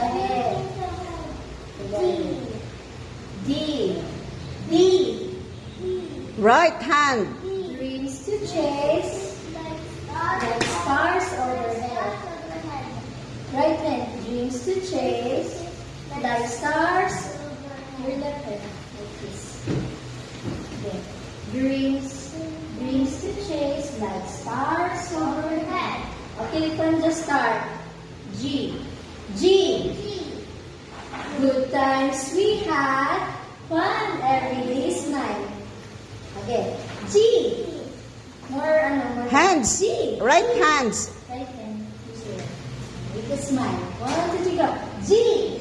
ahead. D. D. Right hand. Dreams to chase. Like stars overhead. Right hand. Dreams to chase. Like stars. Your left hand. Like this. Okay. Dreams to chase like stars overhead. Okay, from the start. G. G. Good times we had, fun every day smile. Okay. G. More Hands. G. Right hands. Right hand. With a smile. 1, 2, 3, go. G.